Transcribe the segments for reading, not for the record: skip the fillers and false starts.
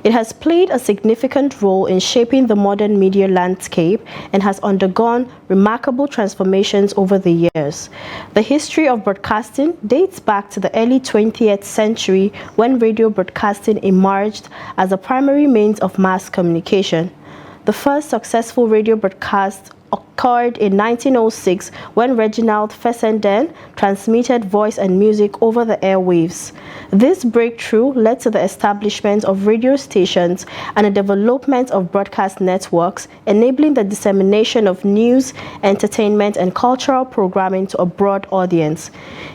It has played a significant role in shaping the modern media landscape and has undergone remarkable transformations over the years. The history of broadcasting dates back to the early 20th century when radio broadcasting emerged as a primary means of mass communication. The first successful radio broadcast occurred in 1906 when Reginald Fessenden transmitted voice and music over the airwaves. This breakthrough led to the establishment of radio stations and the development of broadcast networks, enabling the dissemination of news, entertainment, and cultural programming to a broad audience.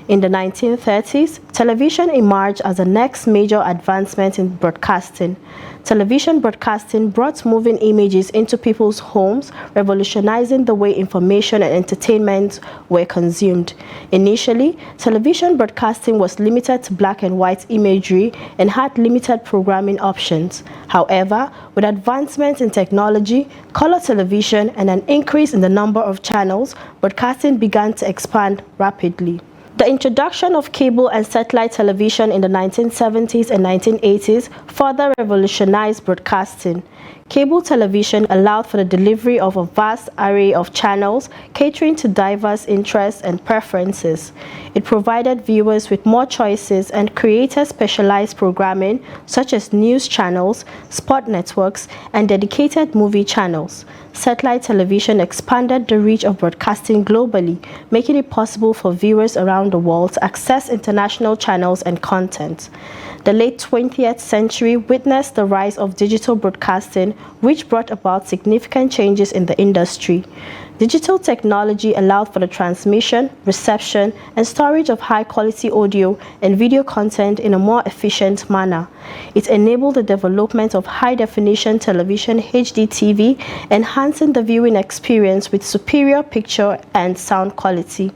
In the 1930s, television emerged as the next major advancement in broadcasting. Television broadcasting brought moving images into people's homes, revolutionizing the way information and entertainment were consumed. Initially, television broadcasting was limited to black and white imagery and had limited programming options. However, with advancements in technology, color television, and an increase in the number of channels, broadcasting began to expand rapidly. The introduction of cable and satellite television in the 1970s and 1980s further revolutionized broadcasting. Cable television allowed for the delivery of a vast array of channels, catering to diverse interests and preferences. It provided viewers with more choices and created specialized programming such as news channels, sport networks, and dedicated movie channels. Satellite television expanded the reach of broadcasting globally, making it possible for viewers around the world to access international channels and content. The late 20th century witnessed the rise of digital broadcasting, which brought about significant changes in the industry. Digital technology allowed for the transmission, reception, and storage of high-quality audio and video content in a more efficient manner. It enabled the development of high-definition television (HDTV), enhancing the viewing experience with superior picture and sound quality.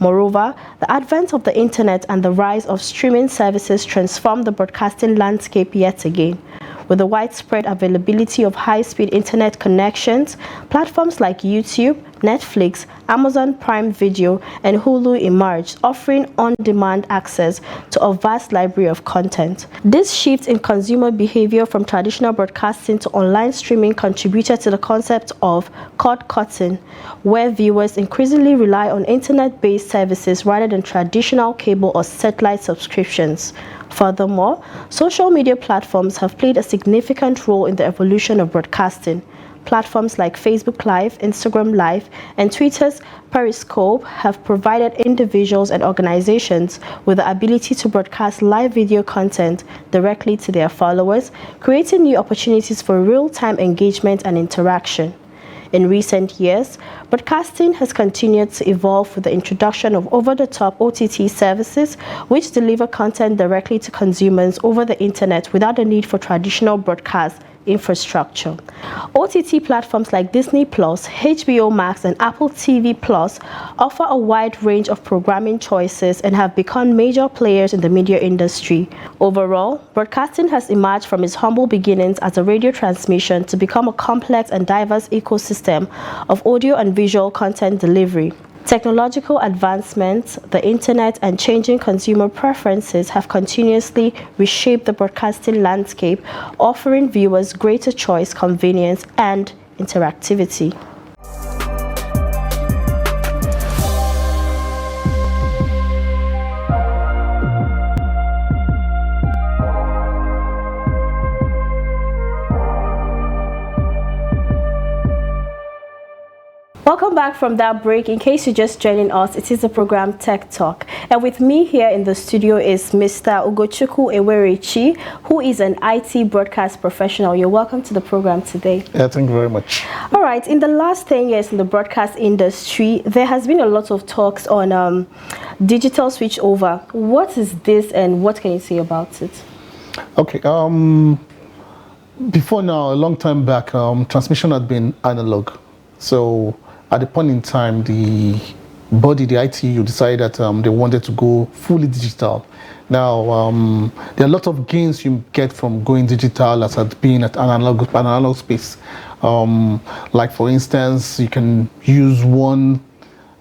Moreover, the advent of the internet and the rise of streaming services transformed the broadcasting landscape yet again. With the widespread availability of high-speed internet connections, platforms like YouTube, Netflix, Amazon Prime Video, and Hulu emerged, offering on-demand access to a vast library of content. This shift in consumer behavior from traditional broadcasting to online streaming contributed to the concept of cord-cutting, where viewers increasingly rely on internet-based services rather than traditional cable or satellite subscriptions. Furthermore, social media platforms have played a significant role in the evolution of broadcasting. Platforms like Facebook Live, Instagram Live, and Twitter's Periscope have provided individuals and organizations with the ability to broadcast live video content directly to their followers, creating new opportunities for real-time engagement and interaction. In recent years, broadcasting has continued to evolve with the introduction of over-the-top OTT services, which deliver content directly to consumers over the internet without the need for traditional broadcast infrastructure. OTT platforms like Disney+, HBO Max, and Apple TV+ offer a wide range of programming choices and have become major players in the media industry. Overall, broadcasting has emerged from its humble beginnings as a radio transmission to become a complex and diverse ecosystem of audio and visual content delivery. Technological advancements, the internet, and changing consumer preferences have continuously reshaped the broadcasting landscape, offering viewers greater choice, convenience, and interactivity. Welcome back from that break. In case you're just joining us, it is the program Tech Talk. And with me here in the studio is Mr. Ugochukwu Ewerechi, who is an IT broadcast professional. You're welcome to the program today. Yeah, thank you very much. All right. In the last 10 years in the broadcast industry, there has been a lot of talks on digital switchover. What is this and what can you say about it? Okay. Before now, a long time back, transmission had been analog. So at the point in time, the ITU decided that they wanted to go fully digital. Now, there are a lot of gains you get from going digital as at being at analog space. Like for instance, you can use one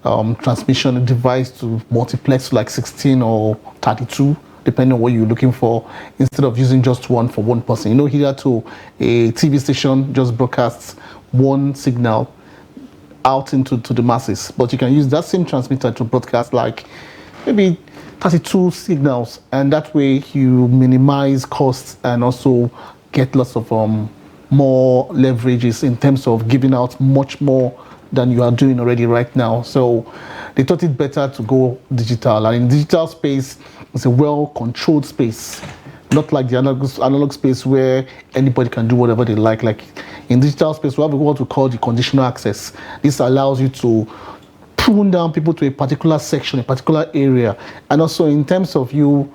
transmission device to multiplex to like 16 or 32 depending on what you're looking for, instead of using just one for one person. Here to a TV station just broadcasts one signal out into the masses, but you can use that same transmitter to broadcast like maybe 32 signals, and that way you minimize costs and also get lots of more leverages in terms of giving out much more than you are doing already right now. So they thought it better to go digital, and in digital space, it's a well-controlled space, not like the analog space where anybody can do whatever they like. Like in digital space, we have what we call the conditional access. This allows you to prune down people to a particular section, a particular area, and also in terms of you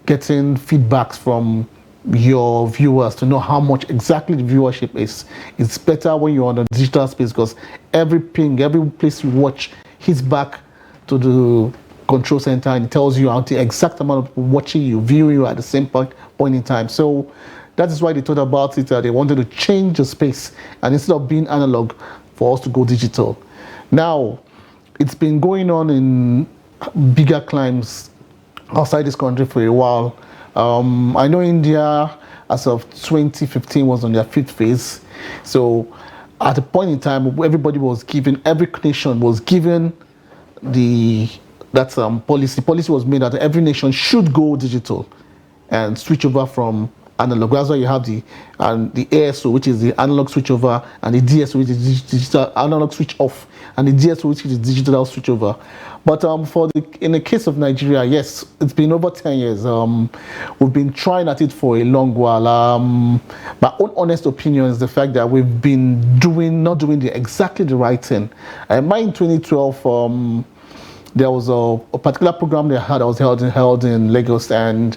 getting feedbacks from your viewers to know how much exactly the viewership is. It's better when you're on the digital space, because every ping, every place you watch hits back to the control center and it tells you the exact amount of people watching you, viewing you at the same point in time. So that is why they thought about it. They wanted to change the space, and instead of being analog, for us to go digital. Now, it's been going on in bigger climes outside this country for a while. I know India, as of 2015, was on their fifth phase. So at a point in time, everybody was given, every nation was given policy. Policy was made that every nation should go digital and switch over from analog. That's why you have the ASO, which is the analog switchover, and the DSO, which is digital analog switch off, and the DSO, which is digital switchover. But in the case of Nigeria, yes, it's been over 10 years. We've been trying at it for a long while. My own honest opinion is the fact that we've been not doing exactly the right thing. In 2012, there was a particular program they had that was held in Lagos, and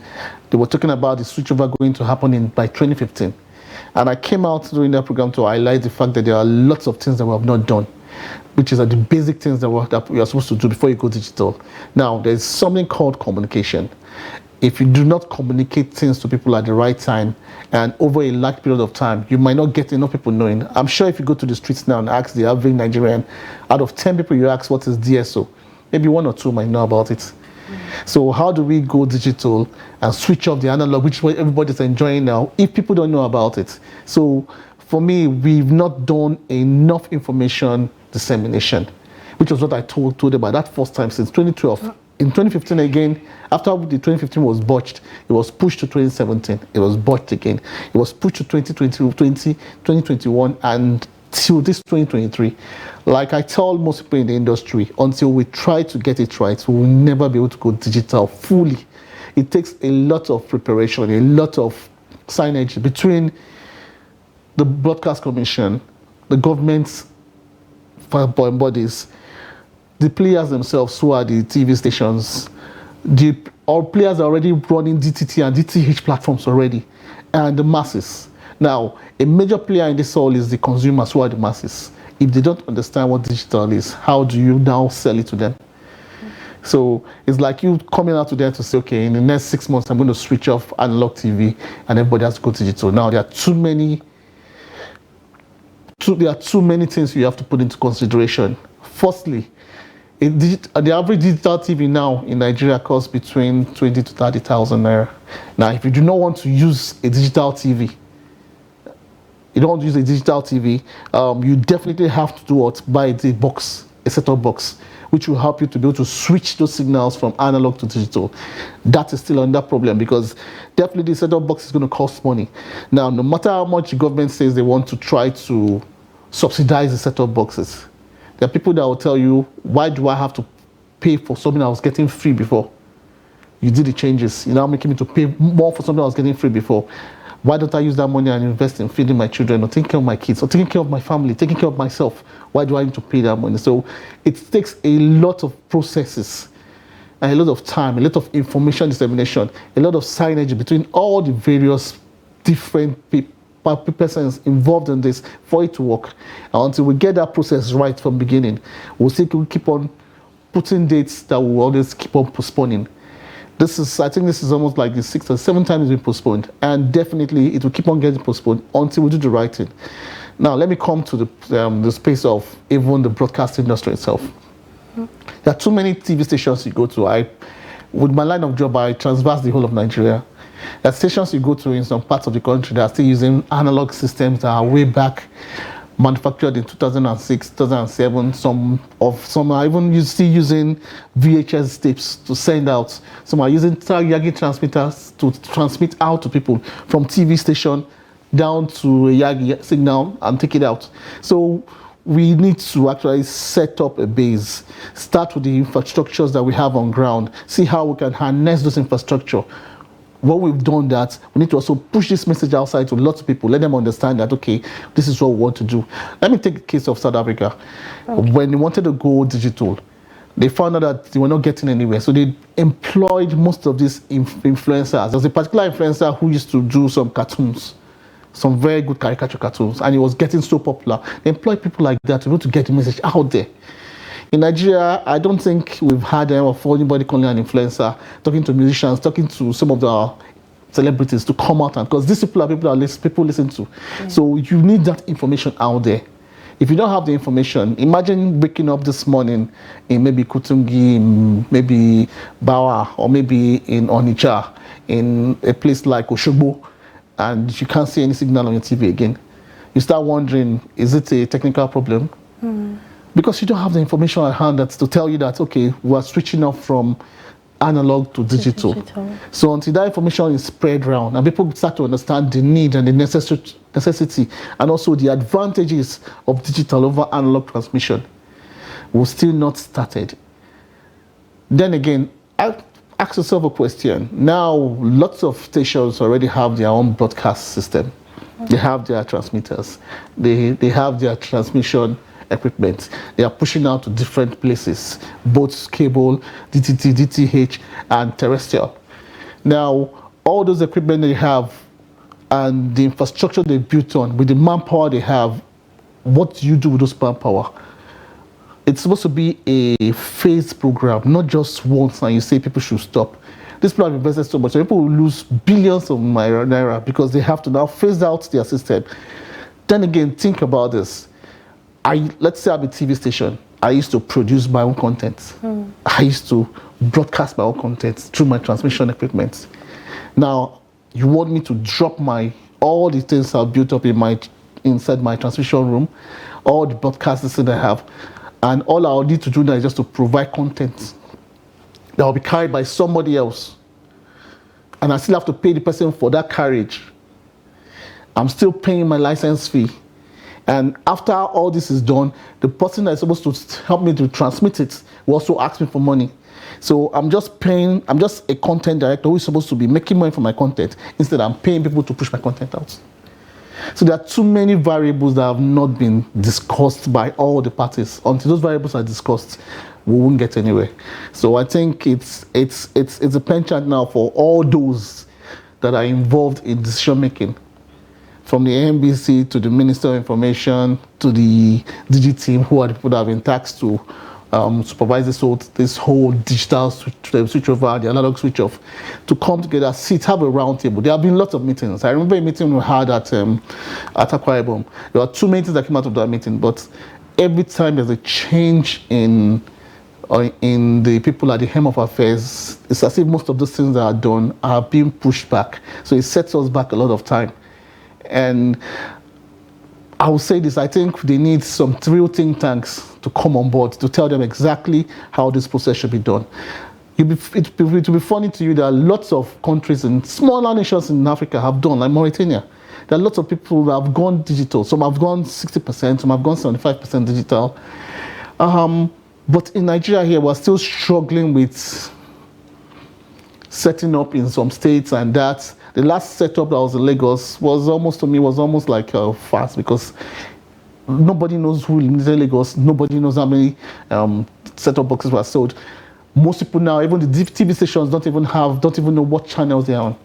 they were talking about the switchover going to happen by 2015. And I came out during that program to highlight the fact that there are lots of things that we have not done, which is the basic things that we are supposed to do before you go digital. Now, there's something called communication. If you do not communicate things to people at the right time and over a large period of time, you might not get enough people knowing. I'm sure if you go to the streets now and ask the average Nigerian, out of 10 people you ask what is DSO, maybe 1 or 2 might know about it. So how do we go digital and switch off the analog, which is what everybody's enjoying now, if people don't know about it? So for me, we've not done enough information dissemination, which was what I told about that first time since 2012. In 2015 again, after the 2015 was botched, it was pushed to 2017. It was botched again. It was pushed to 2021, and till this 2023. Like I tell most people in the industry, until we try to get it right, we will never be able to go digital fully. It takes a lot of preparation, a lot of signage between the Broadcast Commission, the government's bodies, the players themselves who are the TV stations. Our players are already running DTT and DTH platforms already, and the masses. Now, a major player in this all is the consumers, who are the masses. If they don't understand what digital is, how do you now sell it to them? So it's like you coming out to them to say, okay, in the next 6 months, I'm going to switch off analog TV and everybody has to go digital. Now, there are too many things you have to put into consideration. Firstly, the average digital TV now in Nigeria costs between 20 to 30,000 naira. Now, if you do not want to use a digital TV, you don't want to use a digital TV, you definitely have to do what? Buy the box, a set-top box, which will help you to be able to switch those signals from analog to digital. That is still another problem, because definitely the set-top box is going to cost money. Now, no matter how much the government says they want to try to subsidize the set-top boxes, there are people that will tell you, why do I have to pay for something I was getting free before? You did the changes. You're now making me to pay more for something I was getting free before. Why don't I use that money and invest in feeding my children, or taking care of my kids, or taking care of my family, taking care of myself? Why do I need to pay that money? So it takes a lot of processes and a lot of time, a lot of information dissemination, a lot of signage between all the various different persons involved in this for it to work. And until we get that process right from the beginning, we'll keep on putting dates that will always keep on postponing. I think this is almost like the 6th or 7th time it's been postponed, and definitely it will keep on getting postponed until we do the right thing. Now, let me come to the space of even the broadcast industry itself. There are too many TV stations you go to. with my line of job, I transverse the whole of Nigeria. There are stations you go to in some parts of the country that are still using analog systems that are way back, manufactured in 2006, 2007. Some are even still using VHS tapes to send out. Some are using Yagi transmitters to transmit out to people from TV station down to a Yagi signal and take it out. So we need to actually set up a base, start with the infrastructures that we have on ground, see how we can harness those infrastructure. When we've done that, we need to also push this message outside to lots of people, let them understand that, okay, this is what we want to do. Let me take the case of South Africa. Okay. When they wanted to go digital, they found out that they were not getting anywhere. So they employed most of these influencers. There's a particular influencer who used to do some cartoons, some very good caricature cartoons, and it was getting so popular. They employed people like that to be able to get the message out there. In Nigeria, I don't think we've had anybody calling an influencer, talking to musicians, talking to some of the celebrities to come out, and because these people are people listen to. Yeah. So you need that information out there. If you don't have the information, imagine waking up this morning in maybe Kutungi, maybe Bawa, or maybe in Onitsha, in a place like Oshogbo, and you can't see any signal on your TV again. You start wondering, is it a technical problem? Because you don't have the information at hand to tell you that, okay, we're switching off from analog to digital. So until that information is spread around and people start to understand the need and the necessity and also the advantages of digital over analog transmission, we're still not started. Then again, ask yourself a question. Now, lots of stations already have their own broadcast system. They have their transmitters. They have their transmission equipment. They are pushing out to different places, both cable, DTT, DTH, and terrestrial. Now, all those equipment they have and the infrastructure they built on, with the manpower they have, what do you do with those manpower? It's supposed to be a phased program, not just once and you say people should stop. These people have invested so much, so people will lose billions of naira because they have to now phase out their system. Then again, think about this. Let's say I'm a TV station. I used to produce my own content. I used to broadcast my own content through my transmission equipment. Now, you want me to drop all the things I've built up inside my transmission room, all the broadcasts that I have, and all I'll need to do now is just to provide content that will be carried by somebody else. And I still have to pay the person for that carriage. I'm still paying my license fee. And after all this is done, the person that is supposed to help me to transmit it will also ask me for money. So I'm just a content director who is supposed to be making money from my content. Instead, I'm paying people to push my content out. So there are too many variables that have not been discussed by all the parties. Until those variables are discussed, we won't get anywhere. So I think it's a penchant now for all those that are involved in decision making, from the NBC to the Minister of Information to the Digi team, who are the people that have been tasked to supervise this whole digital switch over, the analog switch off, to come together, sit, have a round table. There have been lots of meetings. I remember a meeting we had at Akwa Ibom. There were 2 meetings that came out of that meeting, but every time there's a change in the people at the helm of affairs, it's as if most of those things that are done are being pushed back. So it sets us back a lot of time. And I will say this, I think they need some real think tanks to come on board to tell them exactly how this process should be done. It will be funny to you that lots of countries and smaller nations in Africa have done, like Mauritania. There are lots of people that have gone digital. Some have gone 60%, some have gone 75% digital. But in Nigeria here, we're still struggling with setting up in some states, and that the last setup that was in Lagos was almost like fast, because nobody knows who lives in Lagos. Nobody knows how many set-up boxes were sold. Most people now, even the TV stations, don't even know what channels they're on.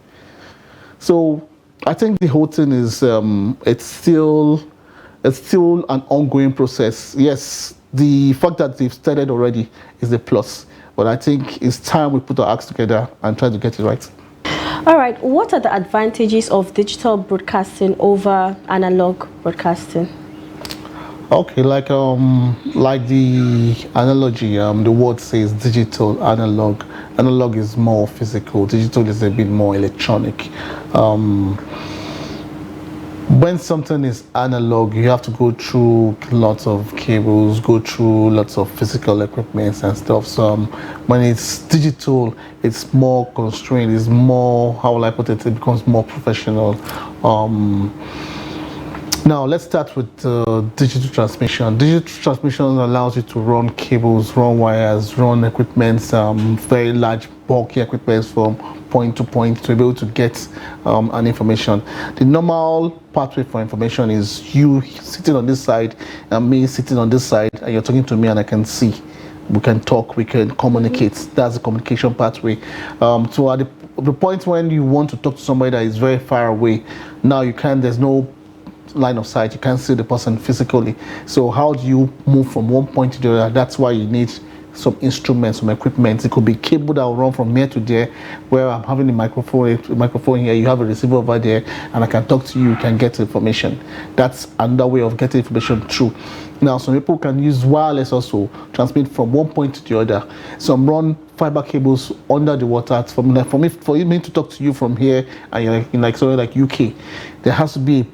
So I think the whole thing is it's still an ongoing process. Yes, the fact that they've started already is a plus, but I think it's time we put our acts together and try to get it right. All right, what are the advantages of digital broadcasting over analog broadcasting? Okay, like the analogy, the word says digital, analog. Analog is more physical. Digital is a bit more electronic. Um, when something is analog, you have to go through lots of cables, go through lots of physical equipment and stuff. So when it's digital, it's more constrained. It's more, how will I put it? It becomes more professional. Um, Now let's start with digital transmission. Digital transmission allows you to run cables, run wires, run equipment, very large bulky equipment from point to point to be able to get an information. The normal pathway for information is you sitting on this side and me sitting on this side, and you're talking to me and I can see. We can talk, we can communicate. That's the communication pathway. So at the point when you want to talk to somebody that is very far away, now you can't, there's no line of sight, you can't see the person physically. So how do you move from one point to the other? That's why you need some instruments, some equipment. It could be cable that will run from here to there, where I'm having a microphone here, you have a receiver over there, and I can talk to you, you can get information. That's another way of getting information through. Now, some people can use wireless also, transmit from one point to the other. Some run fiber cables under the water. For me to talk to you from here, and you're in like somewhere like UK, there has to be a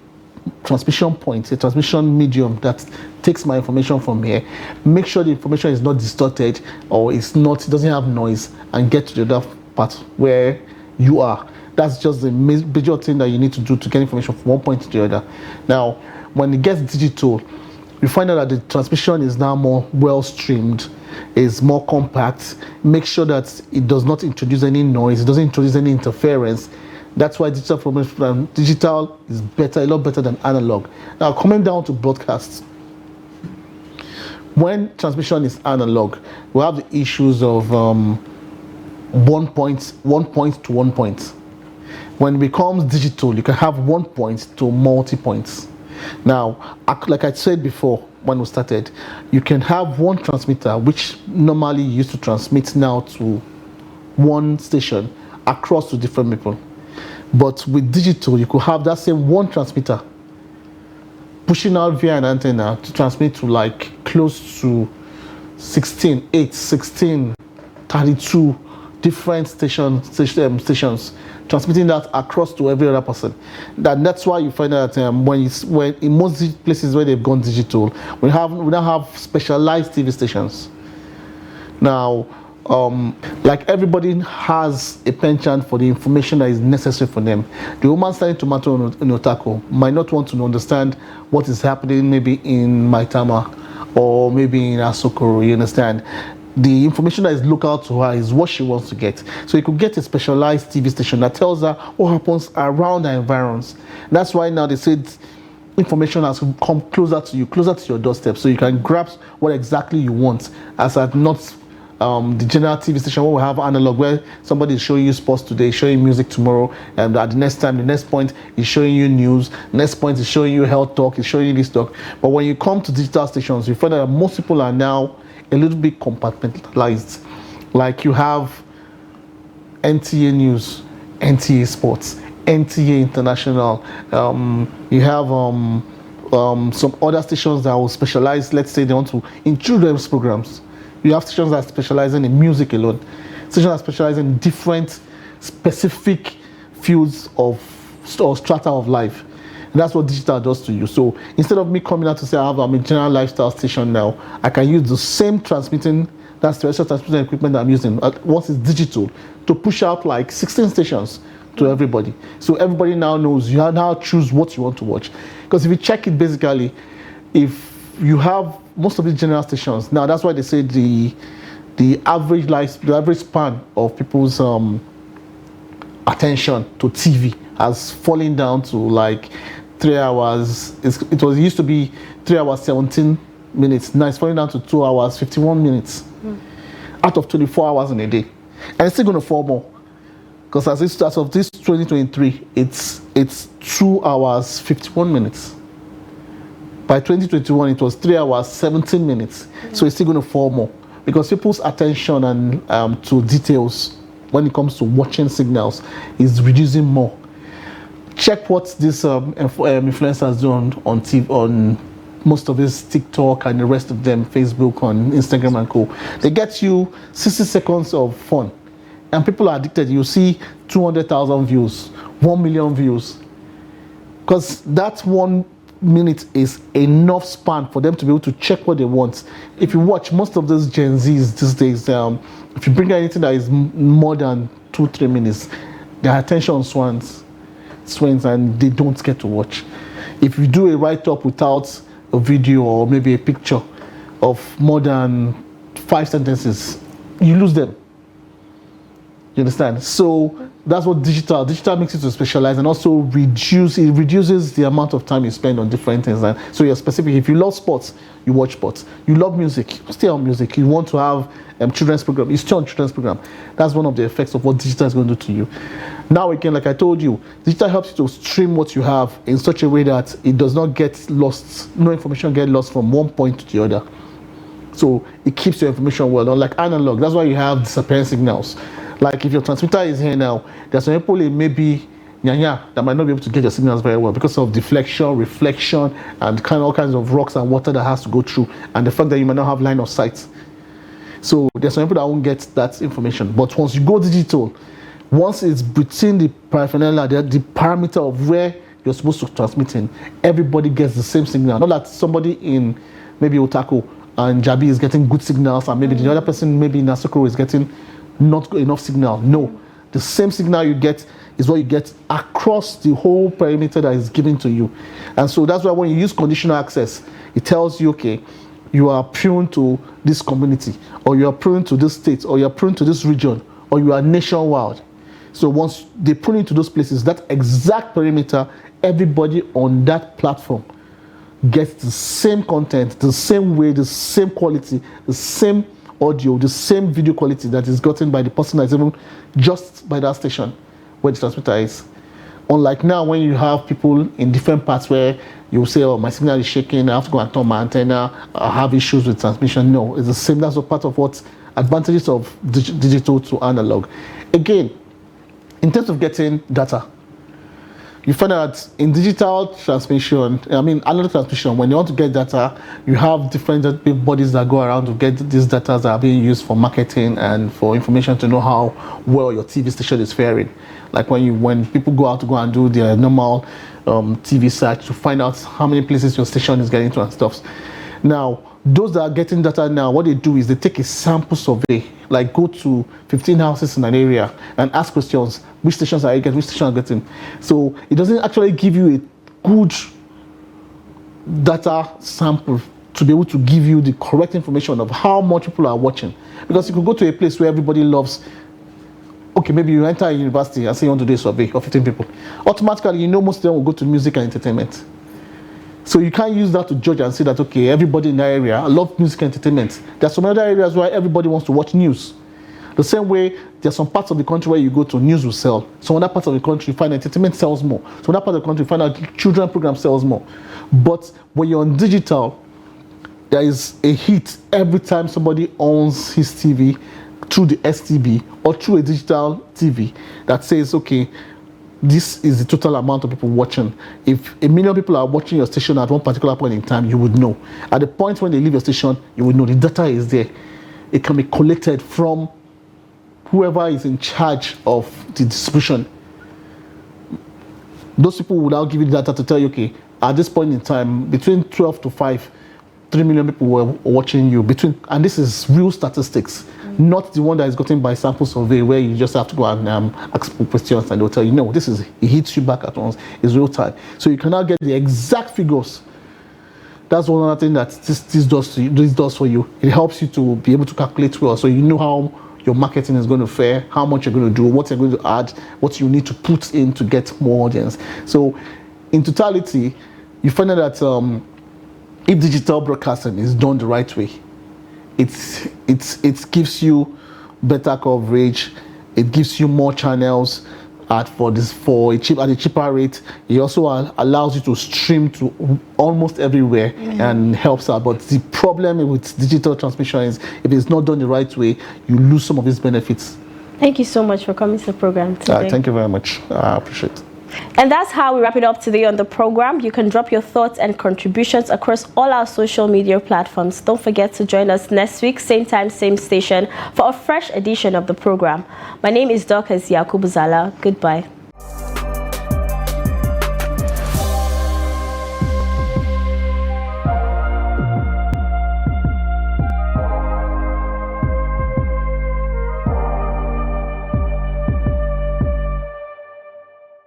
transmission point, a transmission medium that takes my information from here, make sure the information is not distorted or it doesn't have noise, and get to the other part where you are. That's just the major thing that you need to do to get information from one point to the other. Now, when it gets digital, you find out that the transmission is now more well streamed, is more compact. Make sure that it does not introduce any noise, it doesn't introduce any interference. That's why digital is better, a lot better than analog. Now, coming down to broadcasts, when transmission is analog, we have the issues of one point to one point. When it becomes digital, you can have one point to multi points. Now, like I said before when we started, you can have one transmitter which normally used to transmit now to one station across to different people. But with digital, you could have that same one transmitter pushing out via an antenna to transmit to like close to 16, 32 different stations, transmitting that across to every other person. That's why you find that when in most places where they've gone digital, we now have specialized TV stations. Now, like everybody has a penchant for the information that is necessary for them. The woman selling tomato in Otako might not want to understand what is happening maybe in Maitama or maybe in Asokoro, you understand? The information that is local to her is what she wants to get. So you could get a specialized TV station that tells her what happens around her environs. That's why now they said information has come closer to you, closer to your doorstep, so you can grasp what exactly you want, as at not the general TV station where we have analog, where somebody is showing you sports today, showing music tomorrow, and at the next point is showing you news, next point is showing you health talk, is showing you this talk. But when you come to digital stations, you find that most people are now a little bit compartmentalized. Like you have NTA News, NTA Sports, NTA International. You have some other stations that will specialize. Let's say they want to in children's programs. You have stations that are specializing in music alone. Stations that are specializing in different specific fields of or strata of life. And that's what digital does to you. So instead of me coming out to say I'm a general lifestyle station now, I can use the same transmitting equipment that I'm using once it's digital to push out like 16 stations to everybody. So everybody now knows, you now choose what you want to watch. Because if you check it basically, if you have most of the general stations, now that's why they say the average span of people's attention to TV has fallen down to like 3 hours. It used to be 3 hours 17 minutes. Now it's falling down to 2 hours 51 minutes out of 24 hours in a day, and it's still going to fall more because as of this 2023, it's 2 hours 51 minutes. By 2021, it was 3 hours 17 minutes. So it's still going to fall more because people's attention and to details when it comes to watching signals is reducing more. Check what these influencers do on TV, most of this TikTok and the rest of them, Facebook, on Instagram and co. They get you 60 seconds of fun, and people are addicted. You see 200,000 views, 1 million views, because that 1 minute is enough span for them to be able to check what they want. If you watch most of those Gen Zs these days, if you bring anything that is more than 2-3 minutes, their attention swings, and they don't get to watch. If you do a write-up without a video or maybe a picture of more than 5 sentences, you lose them. You understand? So that's what digital makes you to specialize, and also reduces the amount of time you spend on different things. And so you're specific. If you love sports, you watch sports. You love music, stay on music. You want to have children's program, you stay on children's program. That's one of the effects of what digital is going to do to you. Now again, like I told you, digital helps you to stream what you have in such a way that it does not get lost. No information get lost from one point to the other. So it keeps your information well. Unlike analog, that's why you have disappearing signals. Like if your transmitter is here now, there's some people maybe that might not be able to get your signals very well because of deflection, reflection, and all kinds of rocks and water that has to go through, and the fact that you might not have line of sight. So there's some people that won't get that information. But once you go digital, once it's between the paraphernalia, the parameter of where you're supposed to transmit in, everybody gets the same signal. Not that somebody in maybe Otako and Jabi is getting good signals, and maybe the other person maybe in Asokoro is getting not enough signal. No, the same signal you get is what you get across the whole perimeter that is given to you. And so that's why when you use conditional access, it tells you, okay, you are prone to this community, or you are prone to this state, or you are prone to this region, or you are nationwide. So once they prune into those places, that exact perimeter, everybody on that platform gets the same content, the same way, the same quality, the same audio, the same video quality that is gotten by the person that's even just by that station where the transmitter is. Unlike now, when you have people in different parts where you say, oh, my signal is shaking, I have to go and turn my antenna, I have issues with transmission. No, it's the same. That's a part of what advantages of digital to analog. Again, in terms of getting data, you find out in digital transmission, analog transmission, when you want to get data, you have different bodies that go around to get these data that are being used for marketing and for information to know how well your TV station is faring. Like when people go out to go and do their normal TV search to find out how many places your station is getting to and stuff. Now, those that are getting data now, what they do is they take a sample survey, like go to 15 houses in an area and ask questions. Which stations are you getting? Which stations are you getting? So it doesn't actually give you a good data sample to be able to give you the correct information of how much people are watching. Because you could go to a place where everybody loves, okay, maybe you enter a university and say you want to do a survey of 15 people. Automatically, most of them will go to music and entertainment. So you can't use that to judge and say that, okay, everybody in that area, I love music and entertainment. There are some other areas where everybody wants to watch news. The same way, there are some parts of the country where you go to, news will sell. Some other parts of the country, you find entertainment sells more. Some other part of the country, you find out children program sells more. But when you're on digital, there is a hit every time somebody owns his TV through the STB or through a digital TV that says, okay, this is the total amount of people watching. If 1 million people are watching your station at one particular point in time, you would know. At the point when they leave your station, you would know the data is there. It can be collected from whoever is in charge of the distribution. Those people would now give you the data to tell you, okay, at this point in time, between 12 to 5, 3 million people were watching you. And this is real statistics, not the one that is gotten by sample survey where you just have to go and ask people questions and they'll tell you, no, it hits you back at once. It's real time. So you can now get the exact figures. That's one other thing that this does for you. It helps you to be able to calculate well, so you know how your marketing is going to fare, how much you're going to do, what you're going to add, what you need to put in to get more audience. So in totality, you find out that if digital broadcasting is done the right way, it gives you better coverage, it gives you more channels at a cheaper rate. It also allows you to stream to almost everywhere and helps out. But the problem with digital transmission is if it's not done the right way, you lose some of its benefits. Thank you so much for coming to the program today. Thank you very much. I appreciate it. And that's how we wrap it up today on the program. You can drop your thoughts and contributions across all our social media platforms. Don't forget to join us next week, same time, same station, for a fresh edition of the program. My name is Dorcas Yakubu Zala. Goodbye.